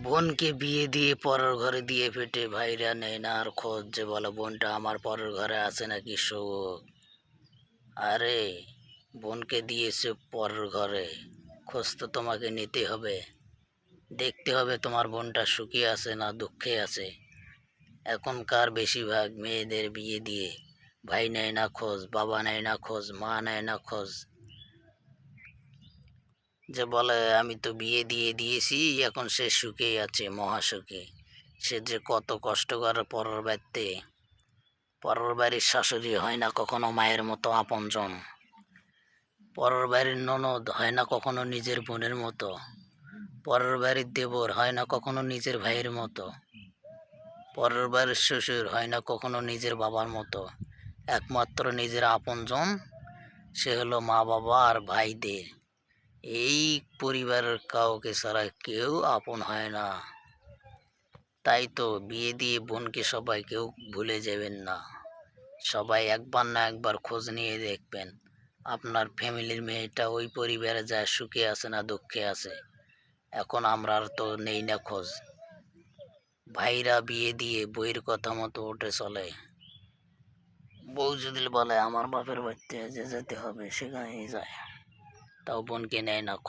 বোনকে বিয়ে দিয়ে পরের ঘরে দিয়ে ফেটে ভাইরা নেয় না আর খোঁজ, যে বলে বোনটা আমার পরের ঘরে আছে নাকি শোক। আরে বোনকে দিয়েছে পরের ঘরে, খোঁজ তো তোমাকে নিতে হবে, দেখতে হবে তোমার বোনটা সুখে আছে না দুঃখে আছে। এখনকার বেশিরভাগ মেয়েদের বিয়ে দিয়ে ভাই নেয় না খোঁজ, বাবা নেয় না খোঁজ, মা নেয় না খোঁজ, যে বলে আমি তো বিয়ে দিয়ে দিয়েছি এখন সে সুখেই আছে মহাসুখে। সে যে কত কষ্ট করে পরের বাড়ির শাশুড়ি হয় না কখনো মায়ের মতো আপনজন, পরের বাড়ির ননদ হয় না কখনো নিজের বোনের মতো, পরের বাড়ির দেবর হয় না কখনো নিজের ভাইয়ের মতো, পরের বাড়ির শ্বশুর হয় না কখনো নিজের বাবার মতো। একমাত্র নিজের আপনজন সে হলো মা বাবা আর ভাইদের। এই পরিবারের কাউকে ছাড়া কেউ আপন হয় না। তাই তো বিয়ে দিয়ে বোনকে সবাই কেউ ভুলে যাবেন না, সবাই একবার না একবার খোঁজ নিয়ে দেখবেন আপনার ফ্যামিলির মেয়েটা ওই পরিবারে যায় সুখে আছে না দুঃখে আছে। এখন আমরা আর তো নেই না খোঁজ, ভাইরা বিয়ে দিয়ে বইয়ের কথা মতো উঠে চলে। বউ যদি বলে আমার বাপের বাড়িতে যে যেতে হবে সেখানেই যায়, তাও বোনকে নেয় না খোঁজ।